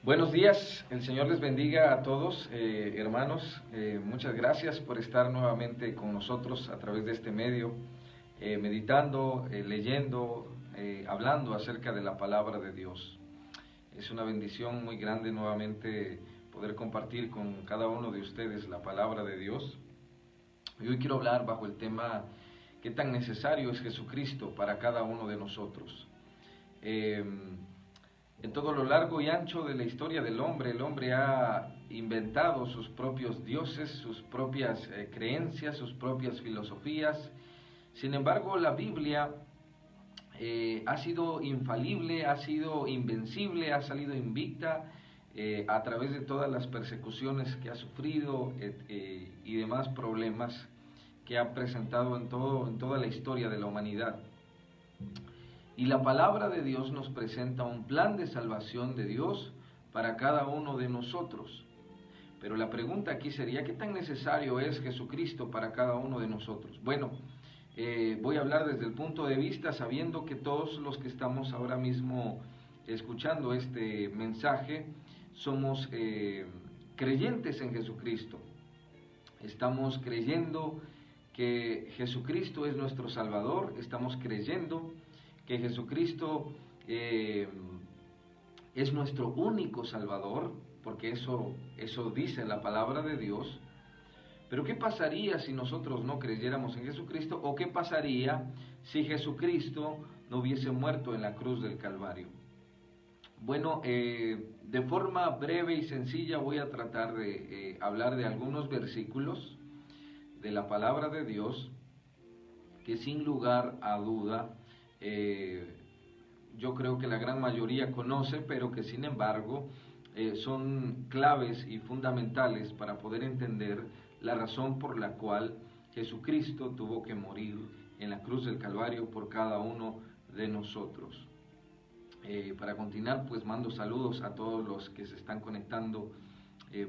Buenos días, el Señor les bendiga a todos, hermanos. Muchas gracias por estar nuevamente con nosotros a través de este medio, meditando, leyendo, hablando acerca de la palabra de Dios. Es una bendición muy grande nuevamente poder compartir con cada uno de ustedes la palabra de Dios. Y hoy quiero hablar bajo el tema ¿qué tan necesario es Jesucristo para cada uno de nosotros? En todo lo largo y ancho de la historia del hombre, el hombre ha inventado sus propios dioses, sus propias creencias, sus propias filosofías. Sin embargo, la Biblia ha sido infalible, ha sido invencible, ha salido invicta a través de todas las persecuciones que ha sufrido y demás problemas que ha presentado en toda la historia de la humanidad. Y la palabra de Dios nos presenta un plan de salvación de Dios para cada uno de nosotros. Pero la pregunta aquí sería, ¿qué tan necesario es Jesucristo para cada uno de nosotros? Bueno, voy a hablar desde el punto de vista sabiendo que todos los que estamos ahora mismo escuchando este mensaje somos creyentes en Jesucristo. Estamos creyendo que Jesucristo es nuestro Salvador, estamos creyendo que Jesucristo es nuestro único Salvador, porque eso dice la palabra de Dios. Pero ¿qué pasaría si nosotros no creyéramos en Jesucristo? ¿O qué pasaría si Jesucristo no hubiese muerto en la cruz del Calvario? Bueno, de forma breve y sencilla voy a tratar de hablar de algunos versículos de la palabra de Dios que sin lugar a duda yo creo que la gran mayoría conoce, pero que sin embargo son claves y fundamentales para poder entender la razón por la cual Jesucristo tuvo que morir en la cruz del Calvario por cada uno de nosotros. Para continuar, pues mando saludos a todos los que se están conectando.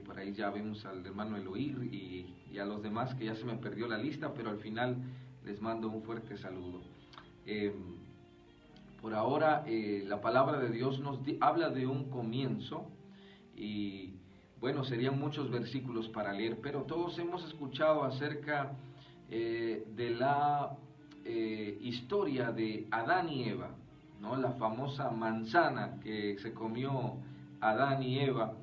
Por ahí ya vemos al hermano Eloir y a los demás que ya se me perdió la lista, pero al final les mando un fuerte saludo. Por ahora la palabra de Dios nos habla de un comienzo y bueno, serían muchos versículos para leer, pero todos hemos escuchado acerca de la historia de Adán y Eva, ¿no? La famosa manzana que se comió Adán y Eva,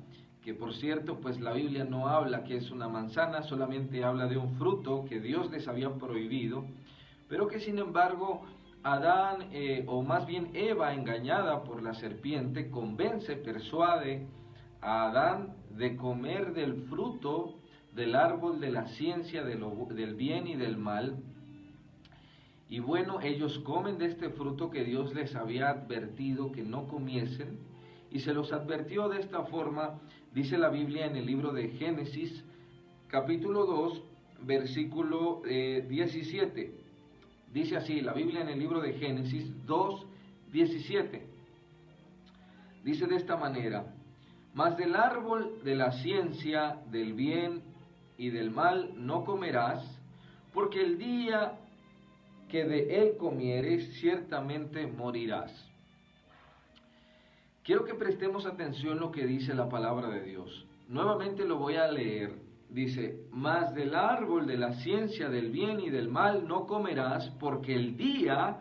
que por cierto, pues la Biblia no habla que es una manzana, solamente habla de un fruto que Dios les había prohibido, pero que sin embargo Adán, o más bien Eva, engañada por la serpiente, persuade a Adán de comer del fruto del árbol de la ciencia del bien y del mal. Y bueno, ellos comen de este fruto que Dios les había advertido que no comiesen, y se los advirtió de esta forma, dice la Biblia en el libro de Génesis, capítulo 2, versículo 17. Dice así, la Biblia en el libro de Génesis 2:17. Dice de esta manera: mas del árbol de la ciencia del bien y del mal no comerás, porque el día que de él comieres ciertamente morirás. Quiero que prestemos atención a lo que dice la palabra de Dios. Nuevamente lo voy a leer. Dice, mas del árbol de la ciencia del bien y del mal no comerás, porque el día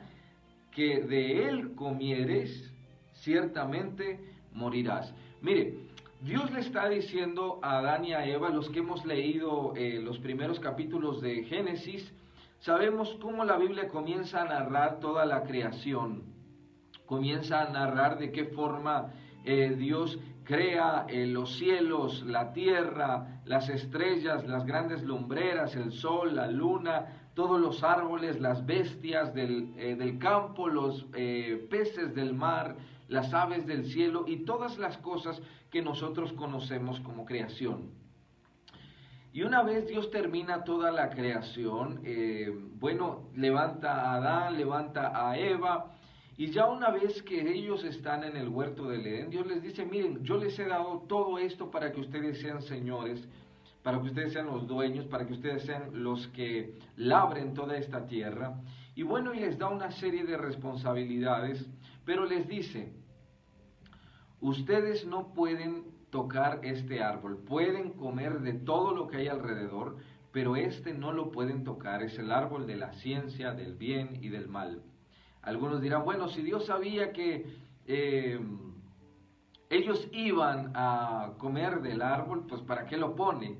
que de él comieres, ciertamente morirás. Mire, Dios le está diciendo a Adán y a Eva, los que hemos leído los primeros capítulos de Génesis, sabemos cómo la Biblia comienza a narrar toda la creación, comienza a narrar de qué forma Dios crea los cielos, la tierra, las estrellas, las grandes lumbreras, el sol, la luna, todos los árboles, las bestias del campo, los peces del mar, las aves del cielo y todas las cosas que nosotros conocemos como creación. Y una vez Dios termina toda la creación, levanta a Adán, levanta a Eva. Y ya una vez que ellos están en el huerto del Edén, Dios les dice, miren, yo les he dado todo esto para que ustedes sean señores, para que ustedes sean los dueños, para que ustedes sean los que labren toda esta tierra. Y les da una serie de responsabilidades, pero les dice, ustedes no pueden tocar este árbol, pueden comer de todo lo que hay alrededor, pero este no lo pueden tocar, es el árbol de la ciencia, del bien y del mal. Algunos dirán, bueno, si Dios sabía que ellos iban a comer del árbol, pues ¿para qué lo pone?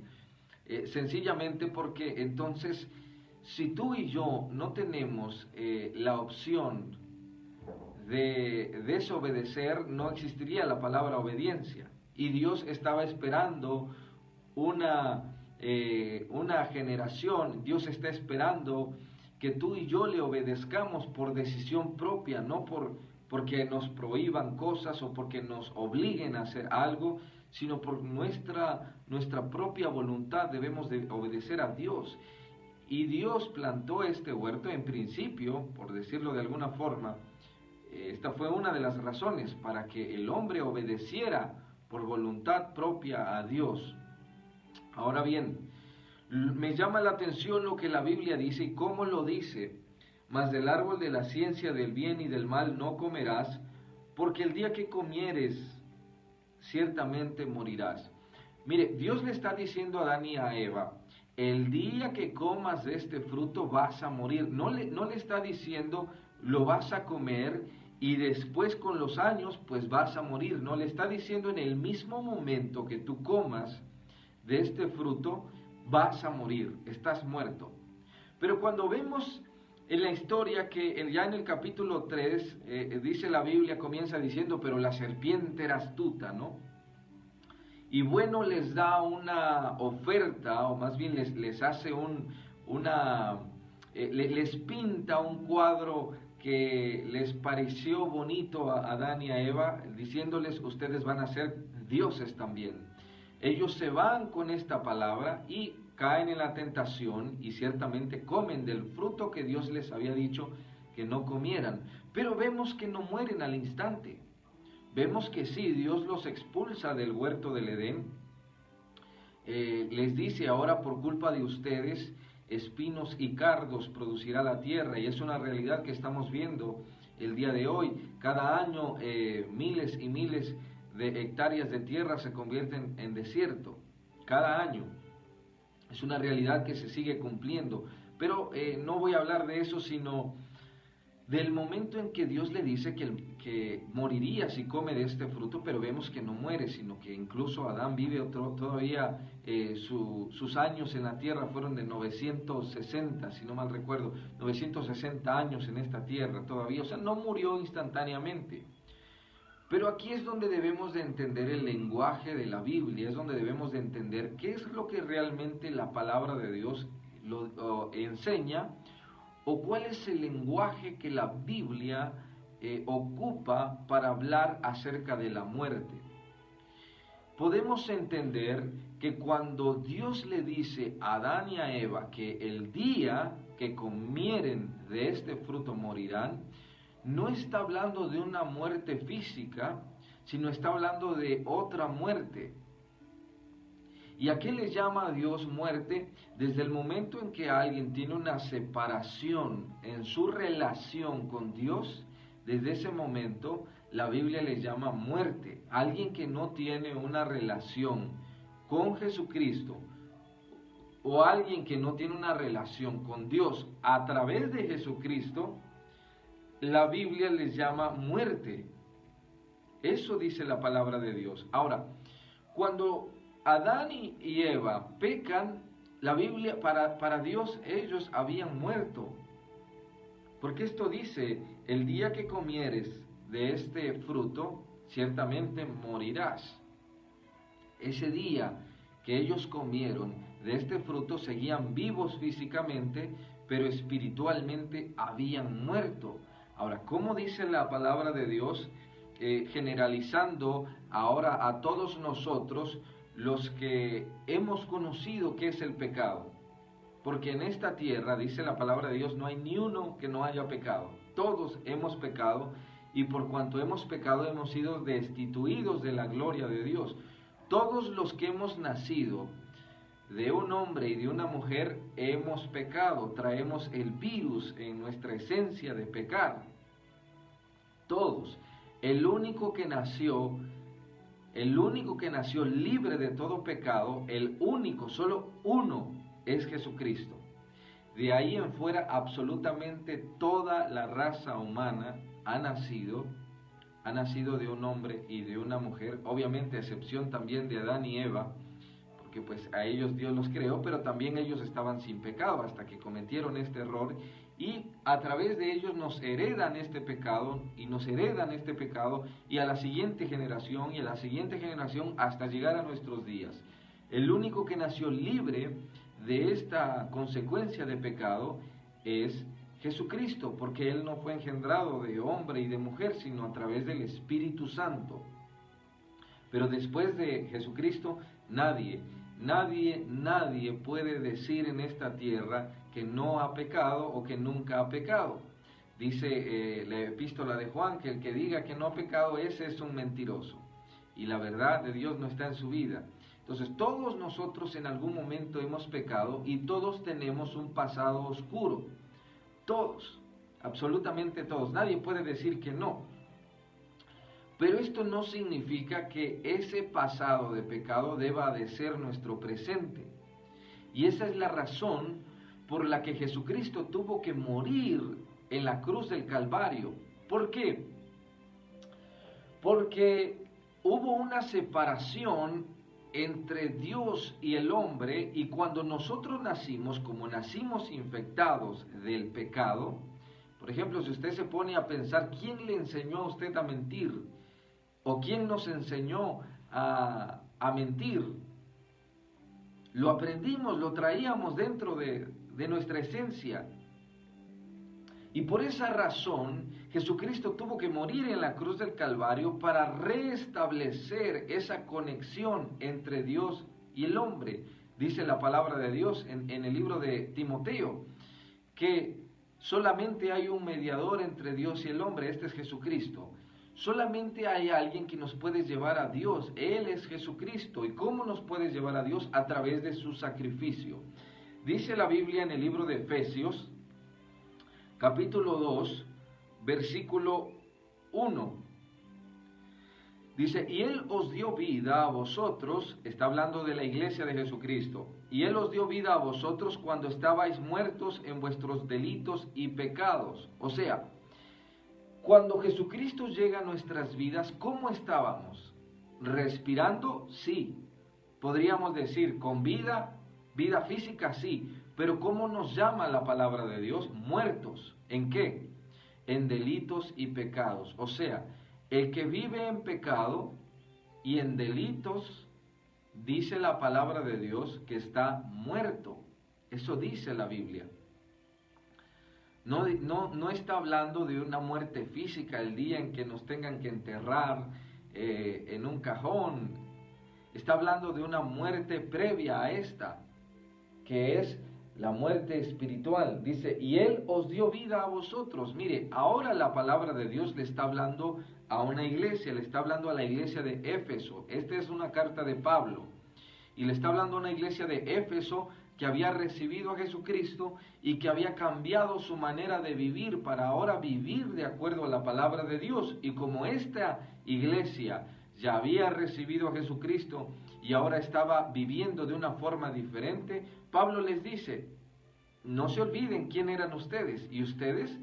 Sencillamente porque entonces, si tú y yo no tenemos la opción de desobedecer, no existiría la palabra obediencia. Y Dios estaba esperando una generación, Dios está esperando que tú y yo le obedezcamos por decisión propia, no porque nos prohíban cosas o porque nos obliguen a hacer algo, sino por nuestra propia voluntad debemos de obedecer a Dios. Y Dios plantó este huerto en principio, por decirlo de alguna forma. Esta fue una de las razones para que el hombre obedeciera por voluntad propia a Dios. Ahora bien, me llama la atención lo que la Biblia dice y cómo lo dice. Mas del árbol de la ciencia del bien y del mal no comerás, porque el día que comieres, ciertamente morirás. Mire, Dios le está diciendo a Adán y a Eva, el día que comas de este fruto vas a morir. No le está diciendo, lo vas a comer y después con los años pues vas a morir. No, le está diciendo en el mismo momento que tú comas de este fruto, vas a morir, estás muerto. Pero cuando vemos en la historia que ya en el capítulo 3, dice la Biblia, comienza diciendo, pero la serpiente era astuta, ¿no? Y bueno, les da una oferta, o más bien les hace les pinta un cuadro que les pareció bonito a Adán y a Eva, diciéndoles, ustedes van a ser dioses también. Ellos se van con esta palabra y caen en la tentación y ciertamente comen del fruto que Dios les había dicho que no comieran. Pero vemos que no mueren al instante. Vemos que sí, Dios los expulsa del huerto del Edén. Les dice, ahora por culpa de ustedes, espinos y cardos producirá la tierra. Y es una realidad que estamos viendo el día de hoy. Cada año miles y miles de hectáreas de tierra se convierten en desierto. Cada año. Es una realidad que se sigue cumpliendo. Pero no voy a hablar de eso, sino del momento en que Dios le dice que moriría si come de este fruto, pero vemos que no muere, sino que incluso Adán vive todavía, sus años en la tierra fueron de 960, si no mal recuerdo, 960 años en esta tierra todavía, o sea, no murió instantáneamente. Pero aquí es donde debemos de entender el lenguaje de la Biblia, es donde debemos de entender qué es lo que realmente la palabra de Dios lo enseña, o cuál es el lenguaje que la Biblia ocupa para hablar acerca de la muerte. Podemos entender que cuando Dios le dice a Adán y a Eva que el día que comieren de este fruto morirán, no está hablando de una muerte física, sino está hablando de otra muerte. ¿Y a qué le llama a Dios muerte? Desde el momento en que alguien tiene una separación en su relación con Dios, desde ese momento la Biblia le llama muerte. Alguien que no tiene una relación con Jesucristo, o alguien que no tiene una relación con Dios a través de Jesucristo, la Biblia les llama muerte. Eso dice la palabra de Dios. Ahora, cuando Adán y Eva pecan, la Biblia, para Dios ellos habían muerto. Porque esto dice, el día que comieres de este fruto, ciertamente morirás. Ese día que ellos comieron de este fruto, seguían vivos físicamente, pero espiritualmente habían muerto. Ahora, ¿cómo dice la palabra de Dios? Generalizando ahora a todos nosotros, los que hemos conocido qué es el pecado. Porque en esta tierra, dice la palabra de Dios, no hay ni uno que no haya pecado. Todos hemos pecado y por cuanto hemos pecado hemos sido destituidos de la gloria de Dios. Todos los que hemos nacido de un hombre y de una mujer hemos pecado. Traemos el virus en nuestra esencia de pecar. Todos. El único que nació el único que nació libre de todo pecado, el único, solo uno, es Jesucristo. De ahí en fuera, absolutamente toda la raza humana ha nacido de un hombre y de una mujer, obviamente a excepción también de Adán y Eva, porque pues a ellos Dios los creó, pero también ellos estaban sin pecado hasta que cometieron este error, y a través de ellos nos heredan este pecado, y a la siguiente generación, y a la siguiente generación, hasta llegar a nuestros días. El único que nació libre de esta consecuencia de pecado es Jesucristo, porque Él no fue engendrado de hombre y de mujer, sino a través del Espíritu Santo. Pero después de Jesucristo, nadie puede decir en esta tierra que no ha pecado o que nunca ha pecado. Dice la epístola de Juan que el que diga que no ha pecado, ese es un mentiroso. Y la verdad de Dios no está en su vida. Entonces todos nosotros en algún momento hemos pecado y todos tenemos un pasado oscuro. Todos, absolutamente todos. Nadie puede decir que no. Pero esto no significa que ese pasado de pecado deba de ser nuestro presente. Y esa es la razón por la que Jesucristo tuvo que morir en la cruz del Calvario. ¿Por qué? Porque hubo una separación entre Dios y el hombre, y cuando nosotros nacimos, como nacimos infectados del pecado, por ejemplo, si usted se pone a pensar, ¿quién le enseñó a usted a mentir? ¿O quién nos enseñó a mentir? Lo aprendimos, lo traíamos dentro de nuestra esencia. Y por esa razón, Jesucristo tuvo que morir en la cruz del Calvario para restablecer esa conexión entre Dios y el hombre. Dice la palabra de Dios en el libro de Timoteo, que solamente hay un mediador entre Dios y el hombre, este es Jesucristo. Solamente hay alguien que nos puede llevar a Dios, Él es Jesucristo. ¿Y cómo nos puede llevar a Dios? A través de su sacrificio. Dice la Biblia en el libro de Efesios, capítulo 2, versículo 1. Dice, y Él os dio vida a vosotros, está hablando de la iglesia de Jesucristo, y Él os dio vida a vosotros cuando estabais muertos en vuestros delitos y pecados. O sea, cuando Jesucristo llega a nuestras vidas, ¿cómo estábamos? ¿Respirando? Sí. Podríamos decir, con vida física, sí. Pero ¿cómo nos llama la palabra de Dios? Muertos. ¿En qué? En delitos y pecados. O sea, el que vive en pecado y en delitos, dice la palabra de Dios que está muerto. Eso dice la Biblia. No está hablando de una muerte física el día en que nos tengan que enterrar en un cajón. Está hablando de una muerte previa a esta, que es la muerte espiritual. Dice, y Él os dio vida a vosotros. Mire, ahora la palabra de Dios le está hablando a una iglesia, le está hablando a la iglesia de Éfeso. Esta es una carta de Pablo. Y le está hablando a una iglesia de Éfeso que había recibido a Jesucristo y que había cambiado su manera de vivir para ahora vivir de acuerdo a la palabra de Dios. Y como esta iglesia ya había recibido a Jesucristo y ahora estaba viviendo de una forma diferente, Pablo les dice, no se olviden quién eran ustedes, y ustedes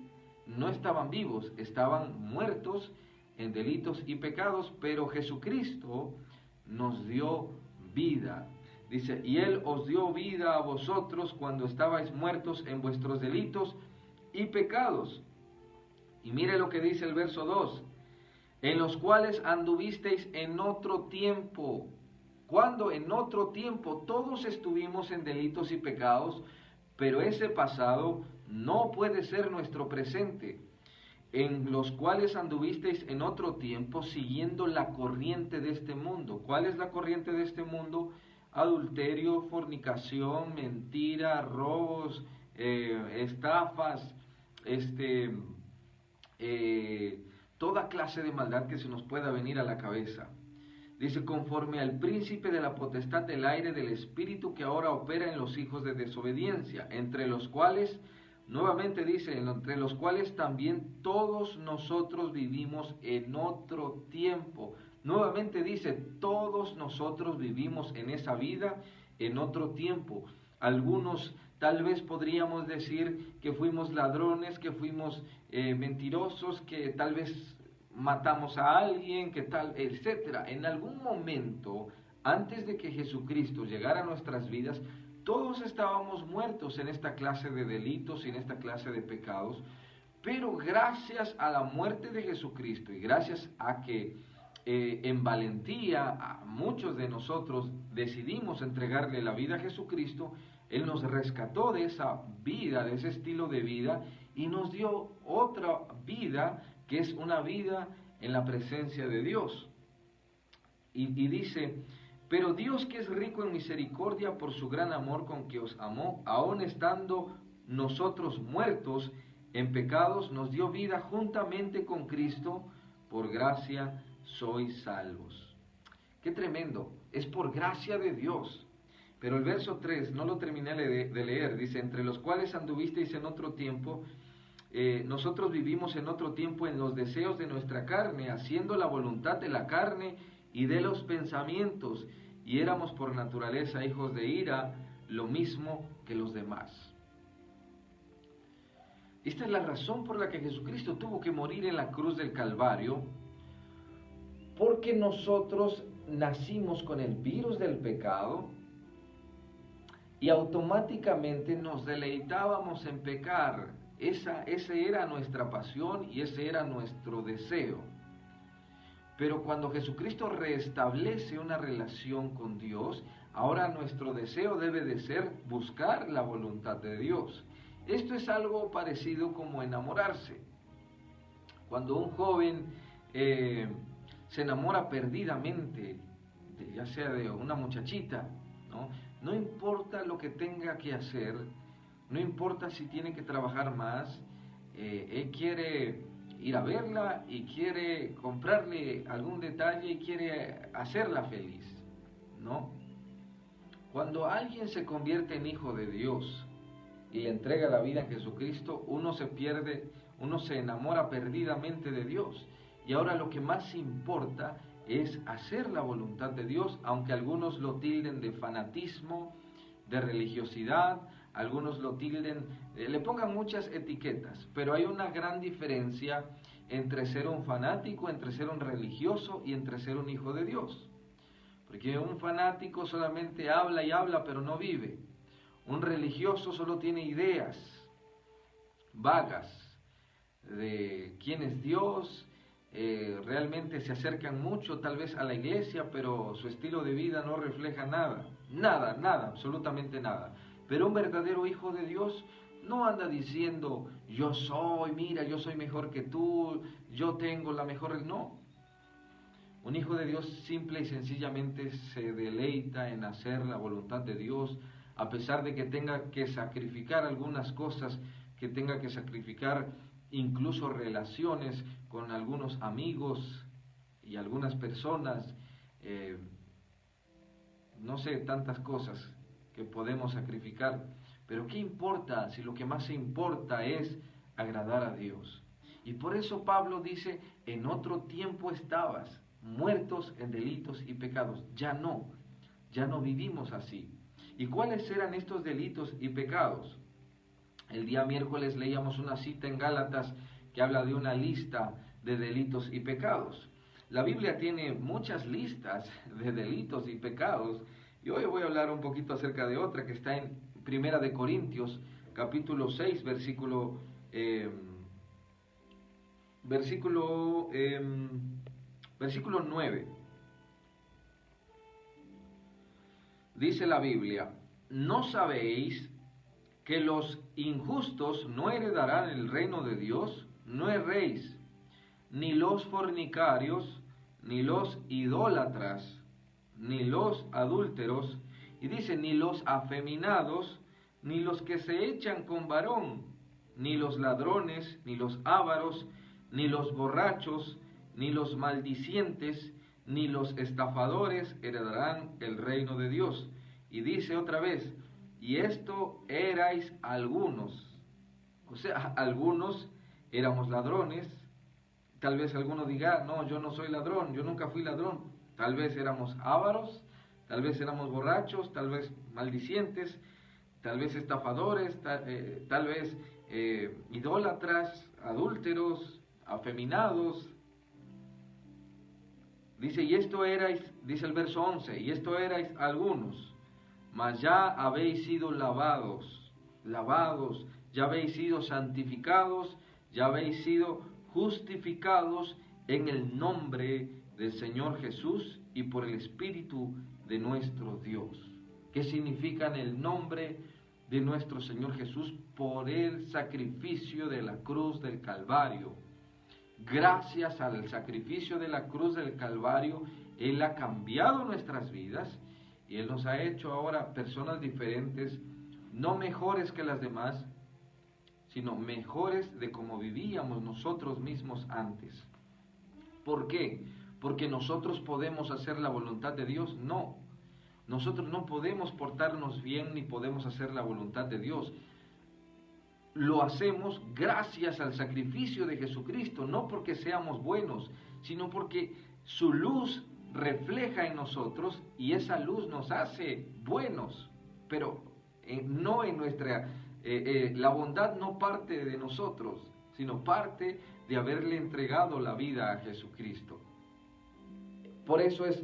no estaban vivos, estaban muertos en delitos y pecados, pero Jesucristo nos dio vida. Dice, y Él os dio vida a vosotros cuando estabais muertos en vuestros delitos y pecados. Y mire lo que dice el verso 2, en los cuales anduvisteis en otro tiempo. Cuando en otro tiempo todos estuvimos en delitos y pecados, pero ese pasado no puede ser nuestro presente. En los cuales anduvisteis en otro tiempo siguiendo la corriente de este mundo. ¿Cuál es la corriente de este mundo? Adulterio, fornicación, mentira, robos, estafas, toda clase de maldad que se nos pueda venir a la cabeza. Dice, conforme al príncipe de la potestad del aire del espíritu que ahora opera en los hijos de desobediencia, entre los cuales Nuevamente dice, entre los cuales también todos nosotros vivimos en otro tiempo. Nuevamente dice, todos nosotros vivimos en esa vida en otro tiempo. Algunos tal vez podríamos decir que fuimos ladrones, que fuimos mentirosos, que tal vez matamos a alguien, que tal, etcétera. En algún momento, antes de que Jesucristo llegara a nuestras vidas, todos estábamos muertos en esta clase de delitos y en esta clase de pecados, pero gracias a la muerte de Jesucristo y gracias a que en valentía a muchos de nosotros decidimos entregarle la vida a Jesucristo, Él nos rescató de esa vida, de ese estilo de vida, y nos dio otra vida que es una vida en la presencia de Dios. Y dice, pero Dios, que es rico en misericordia por su gran amor con que os amó, aun estando nosotros muertos en pecados, nos dio vida juntamente con Cristo, por gracia sois salvos. Qué tremendo, es por gracia de Dios. Pero el verso 3, no lo terminé de leer, dice, entre los cuales anduvisteis en otro tiempo, nosotros vivimos en otro tiempo en los deseos de nuestra carne, haciendo la voluntad de la carne y de los pensamientos, y éramos por naturaleza hijos de ira, lo mismo que los demás. Esta es la razón por la que Jesucristo tuvo que morir en la cruz del Calvario, porque nosotros nacimos con el virus del pecado y automáticamente nos deleitábamos en pecar. Esa era nuestra pasión y ese era nuestro deseo. Pero cuando Jesucristo restablece una relación con Dios, ahora nuestro deseo debe de ser buscar la voluntad de Dios. Esto es algo parecido como enamorarse. Cuando un joven se enamora perdidamente, ya sea de una muchachita, no importa lo que tenga que hacer, no importa si tiene que trabajar más, él quiere ir a verla y quiere comprarle algún detalle y quiere hacerla feliz, ¿no? Cuando alguien se convierte en hijo de Dios y le entrega la vida a Jesucristo, uno se enamora perdidamente de Dios. Y ahora lo que más importa es hacer la voluntad de Dios, aunque algunos lo tilden de fanatismo, de religiosidad, algunos lo tilden, le pongan muchas etiquetas, pero hay una gran diferencia entre ser un fanático, entre ser un religioso y entre ser un hijo de Dios. Porque un fanático solamente habla y habla, pero no vive. Un religioso solo tiene ideas vagas de quién es Dios, realmente se acercan mucho tal vez a la iglesia, pero su estilo de vida no refleja nada, absolutamente nada. Pero un verdadero hijo de Dios no anda diciendo, yo soy mejor que tú, yo tengo la mejor... No. Un hijo de Dios simple y sencillamente se deleita en hacer la voluntad de Dios, a pesar de que tenga que sacrificar algunas cosas, que tenga que sacrificar incluso relaciones con algunos amigos y algunas personas, no sé, tantas cosas que podemos sacrificar, pero ¿qué importa si lo que más importa es agradar a Dios? Y por eso Pablo dice, en otro tiempo estabas, muertos en delitos y pecados. Ya no vivimos así. ¿Y cuáles eran estos delitos y pecados? El día miércoles leíamos una cita en Gálatas que habla de una lista de delitos y pecados. La Biblia tiene muchas listas de delitos y pecados, y hoy voy a hablar un poquito acerca de otra que está en Primera de Corintios, capítulo 6, versículo 9. Dice la Biblia, ¿no sabéis que los injustos no heredarán el reino de Dios? No erréis, ni los fornicarios, ni los idólatras, ni los adúlteros, y dice, ni los afeminados, ni los que se echan con varón, ni los ladrones, ni los ávaros, ni los borrachos, ni los maldicientes, ni los estafadores heredarán el reino de Dios. Y dice otra vez, y esto erais algunos, O sea, algunos éramos ladrones, tal vez alguno diga, no, yo no soy ladrón, yo nunca fui ladrón. Tal vez éramos ávaros, tal vez éramos borrachos, tal vez maldicientes, tal vez estafadores, tal vez idólatras, adúlteros, afeminados. Dice, y esto erais, dice el verso 11, y esto erais algunos, mas ya habéis sido lavados, ya habéis sido santificados, ya habéis sido justificados en el nombre del Señor Jesús y por el Espíritu de nuestro Dios. ¿Qué significa en el nombre de nuestro Señor Jesús? Por el sacrificio de la cruz del Calvario. Gracias al sacrificio de la cruz del Calvario, Él ha cambiado nuestras vidas y Él nos ha hecho ahora personas diferentes, no mejores que las demás, sino mejores de como vivíamos nosotros mismos antes. ¿Por qué? ¿Porque nosotros podemos hacer la voluntad de Dios? No. Nosotros no podemos portarnos bien ni podemos hacer la voluntad de Dios. Lo hacemos gracias al sacrificio de Jesucristo, no porque seamos buenos, sino porque su luz refleja en nosotros y esa luz nos hace buenos, pero no en nuestra... la bondad no parte de nosotros, sino parte de haberle entregado la vida a Jesucristo. Por eso es,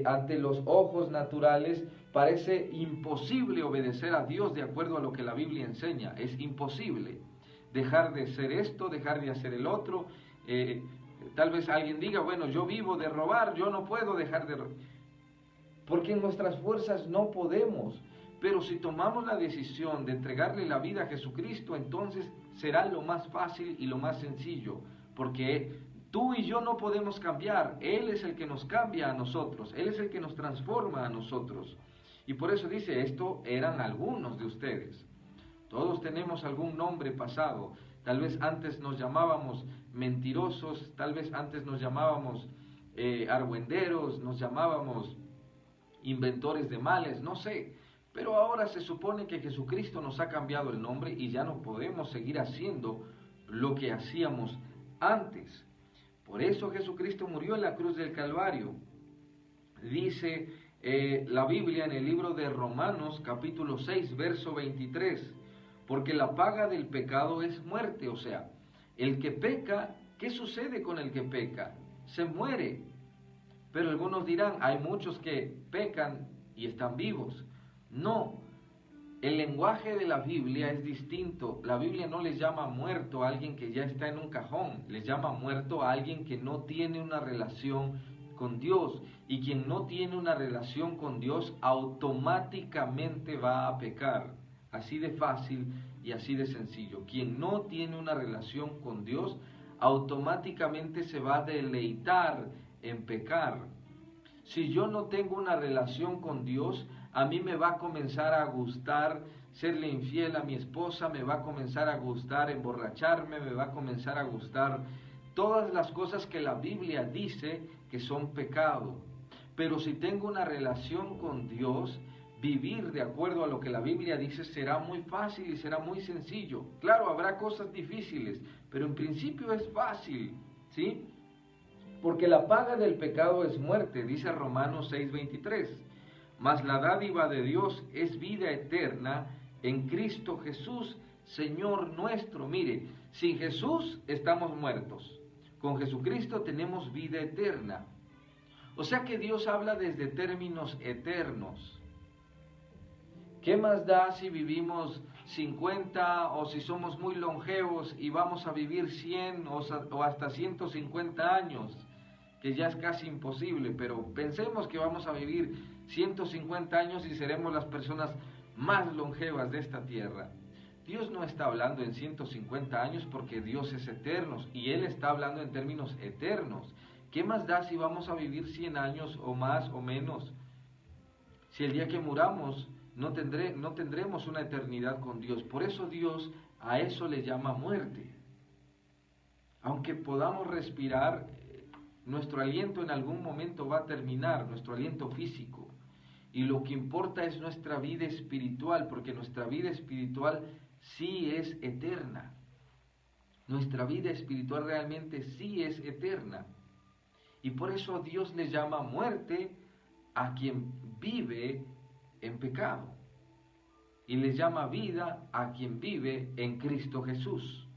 ante los ojos naturales, parece imposible obedecer a Dios de acuerdo a lo que la Biblia enseña. Es imposible dejar de ser esto, dejar de hacer el otro. Tal vez alguien diga, bueno, yo vivo de robar, yo no puedo dejar de robar. Porque en nuestras fuerzas no podemos. Pero si tomamos la decisión de entregarle la vida a Jesucristo, entonces será lo más fácil y lo más sencillo. Porque tú y yo no podemos cambiar. Él es el que nos cambia a nosotros. Él es el que nos transforma a nosotros. Y por eso dice, esto eran algunos de ustedes. Todos tenemos algún nombre pasado. Tal vez antes nos llamábamos mentirosos, tal vez antes nos llamábamos argüenderos, nos llamábamos inventores de males, no sé. Pero ahora se supone que Jesucristo nos ha cambiado el nombre y ya no podemos seguir haciendo lo que hacíamos antes. Por eso Jesucristo murió en la cruz del Calvario. Dice la Biblia en el libro de Romanos capítulo 6, verso 23, porque la paga del pecado es muerte, o sea, el que peca, ¿qué sucede con el que peca? Se muere. Pero algunos dirán, hay muchos que pecan y están vivos. No, el lenguaje de la Biblia es distinto. La Biblia no les llama muerto a alguien que ya está en un cajón, les llama muerto a alguien que no tiene una relación con Dios. Y quien no tiene una relación con Dios automáticamente va a pecar. Así de fácil y así de sencillo. Quien no tiene una relación con Dios automáticamente se va a deleitar en pecar. Si yo no tengo una relación con Dios, a mí me va a comenzar a gustar serle infiel a mi esposa, me va a comenzar a gustar emborracharme, me va a comenzar a gustar todas las cosas que la Biblia dice que son pecado. Pero si tengo una relación con Dios, vivir de acuerdo a lo que la Biblia dice será muy fácil y será muy sencillo. Claro, habrá cosas difíciles, pero en principio es fácil, ¿sí? Porque la paga del pecado es muerte, dice Romanos 6:23. Mas la dádiva de Dios es vida eterna en Cristo Jesús, Señor nuestro. Mire, sin Jesús estamos muertos. Con Jesucristo tenemos vida eterna. O sea que Dios habla desde términos eternos. ¿Qué más da si vivimos 50 o si somos muy longevos y vamos a vivir 100 o hasta 150 años? Que ya es casi imposible, pero pensemos que vamos a vivir 150 años y seremos las personas más longevas de esta tierra. Dios no está hablando en 150 años porque Dios es eterno y Él está hablando en términos eternos. ¿Qué más da si vamos a vivir 100 años o más o menos? Si el día que muramos no tendremos una eternidad con Dios. Por eso Dios a eso le llama muerte. Aunque podamos respirar, nuestro aliento en algún momento va a terminar, nuestro aliento físico. Y lo que importa es nuestra vida espiritual, porque nuestra vida espiritual sí es eterna. Nuestra vida espiritual realmente sí es eterna. Y por eso Dios le llama muerte a quien vive en pecado. Y le llama vida a quien vive en Cristo Jesús.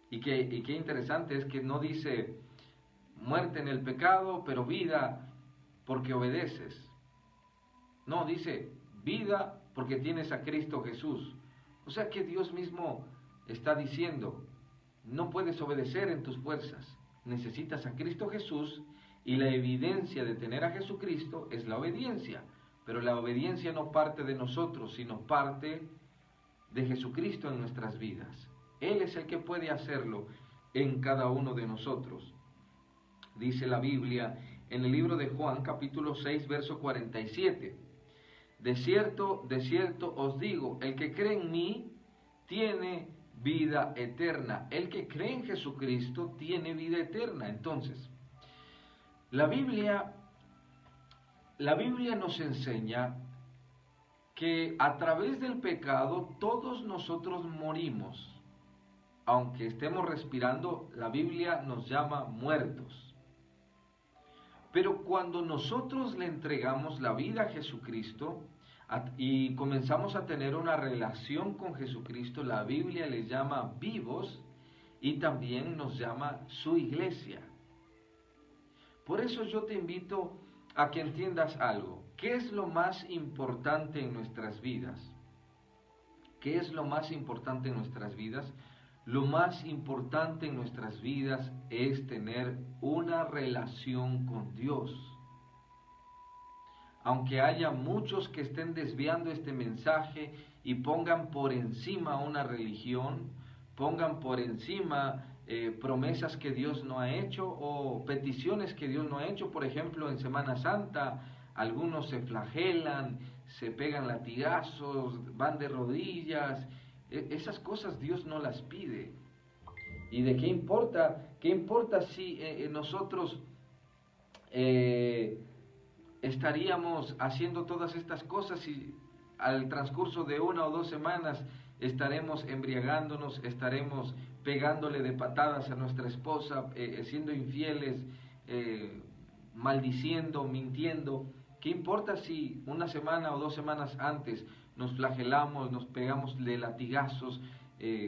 Y qué interesante es que no dice muerte en el pecado, pero vida porque obedeces. No, dice vida porque tienes a Cristo Jesús. O sea que Dios mismo está diciendo, no puedes obedecer en tus fuerzas. Necesitas a Cristo Jesús y la evidencia de tener a Jesucristo es la obediencia. Pero la obediencia no parte de nosotros, sino parte de Jesucristo en nuestras vidas. Él es el que puede hacerlo en cada uno de nosotros. Dice la Biblia en el libro de Juan, capítulo 6, verso 47. De cierto os digo, el que cree en mí tiene vida eterna. El que cree en Jesucristo tiene vida eterna. Entonces, la Biblia nos enseña que a través del pecado todos nosotros morimos. Aunque estemos respirando, la Biblia nos llama muertos. Pero cuando nosotros le entregamos la vida a Jesucristo y comenzamos a tener una relación con Jesucristo, la Biblia le llama vivos y también nos llama su iglesia. Por eso yo te invito a que entiendas algo. ¿Qué es lo más importante en nuestras vidas? ¿Qué es lo más importante en nuestras vidas? Lo más importante en nuestras vidas es tener una relación con Dios. Aunque haya muchos que estén desviando este mensaje y pongan por encima una religión, pongan por encima promesas que Dios no ha hecho o peticiones que Dios no ha hecho. Por ejemplo, en Semana Santa, algunos se flagelan, se pegan latigazos, van de rodillas. Esas cosas Dios no las pide. ¿Y de qué importa? ¿Qué importa si nosotros estaríamos haciendo todas estas cosas y al transcurso de 1 o 2 semanas estaremos embriagándonos, estaremos pegándole de patadas a nuestra esposa, siendo infieles, maldiciendo, mintiendo? ¿Qué importa si 1 semana o 2 semanas antes nos flagelamos, nos pegamos de latigazos,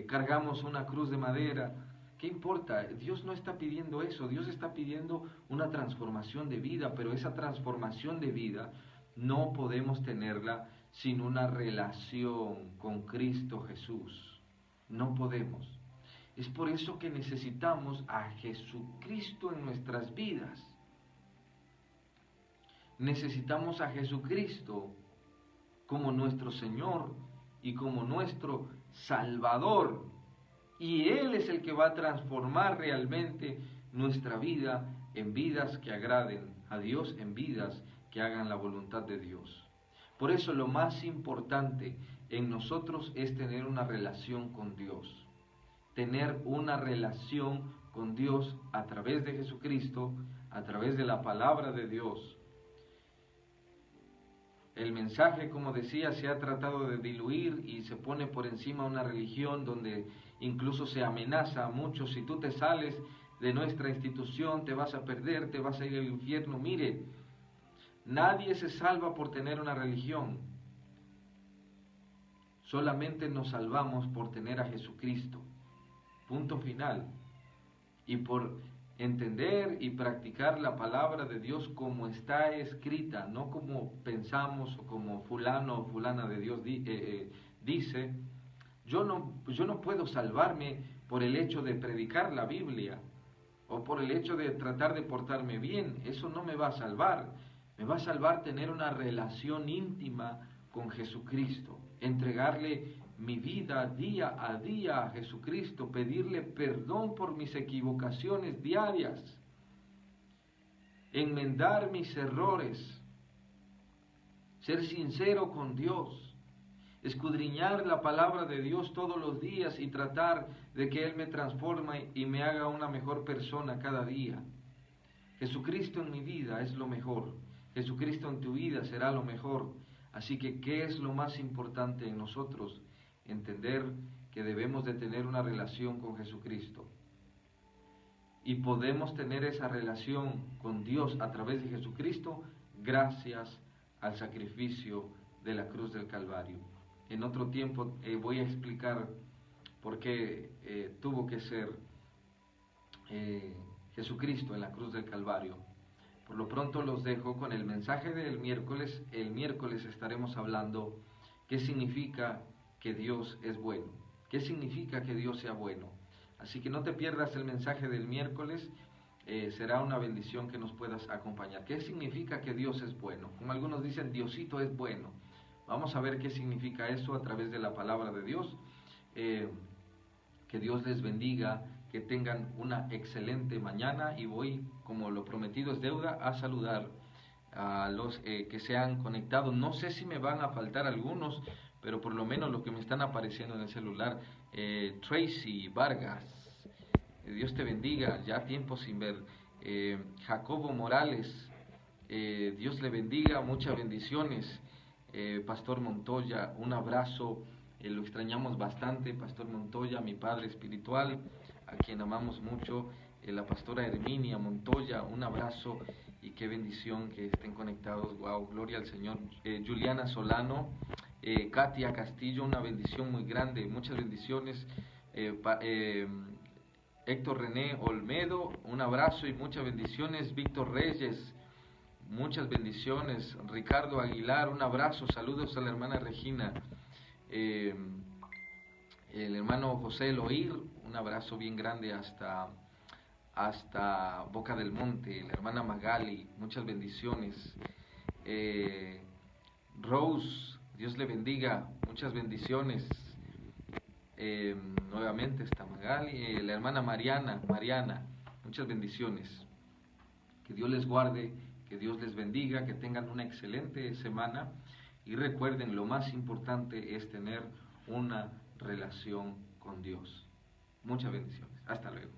cargamos una cruz de madera? ¿Qué importa? Dios no está pidiendo eso. Dios está pidiendo una transformación de vida, pero esa transformación de vida no podemos tenerla sin una relación con Cristo Jesús. No podemos. Es por eso que necesitamos a Jesucristo en nuestras vidas. Necesitamos a Jesucristo como nuestro Señor y como nuestro Salvador. Y Él es el que va a transformar realmente nuestra vida en vidas que agraden a Dios, en vidas que hagan la voluntad de Dios. Por eso lo más importante en nosotros es tener una relación con Dios. Tener una relación con Dios a través de Jesucristo, a través de la palabra de Dios. El mensaje, como decía, se ha tratado de diluir y se pone por encima una religión donde incluso se amenaza a muchos: si tú te sales de nuestra institución te vas a perder, te vas a ir al infierno. Mire, nadie se salva por tener una religión. Solamente nos salvamos por tener a Jesucristo. Punto final. Y por entender y practicar la palabra de Dios como está escrita, no como pensamos o como fulano o fulana de Dios dice. Yo no puedo salvarme por el hecho de predicar la Biblia o por el hecho de tratar de portarme bien. Eso no me va a salvar. Me va a salvar tener una relación íntima con Jesucristo, entregarle mi vida día a día a Jesucristo, pedirle perdón por mis equivocaciones diarias, enmendar mis errores, ser sincero con Dios, escudriñar la palabra de Dios todos los días y tratar de que Él me transforme y me haga una mejor persona cada día. Jesucristo en mi vida es lo mejor. Jesucristo en tu vida será lo mejor. Así que, ¿qué es lo más importante en nosotros? Entender que debemos de tener una relación con Jesucristo. Y podemos tener esa relación con Dios a través de Jesucristo gracias al sacrificio de la cruz del Calvario. En otro tiempo voy a explicar por qué tuvo que ser Jesucristo en la cruz del Calvario. Por lo pronto los dejo con el mensaje del miércoles. El miércoles estaremos hablando qué significa que Dios es bueno, qué significa que Dios sea bueno. Así que no te pierdas el mensaje del miércoles, será una bendición que nos puedas acompañar. ¿Qué significa que Dios es bueno? Como algunos dicen, Diosito es bueno. Vamos a ver qué significa eso a través de la palabra de Dios. Que Dios les bendiga, que tengan una excelente mañana, y voy, como lo prometido es deuda, a saludar a los que se han conectado. No sé si me van a faltar algunos, pero por lo menos los que me están apareciendo en el celular. Tracy Vargas, Dios te bendiga, ya tiempo sin ver. Jacobo Morales, Dios le bendiga, muchas bendiciones. Pastor Montoya, un abrazo, lo extrañamos bastante, Pastor Montoya, mi padre espiritual, a quien amamos mucho. La pastora Herminia Montoya, un abrazo y qué bendición que estén conectados. Wow, gloria al Señor. Juliana Solano, Katia Castillo, una bendición muy grande, muchas bendiciones. Héctor René Olmedo, un abrazo y muchas bendiciones. Víctor Reyes, muchas bendiciones. Ricardo Aguilar, un abrazo, saludos a la hermana Regina. El hermano José Eloir, un abrazo bien grande hasta Boca del Monte. La hermana Magali, muchas bendiciones. Rose, Dios le bendiga, muchas bendiciones. Nuevamente está Magali. La hermana Mariana, muchas bendiciones. Que Dios les guarde, que Dios les bendiga, que tengan una excelente semana. Y recuerden, lo más importante es tener una relación con Dios. Muchas bendiciones. Hasta luego.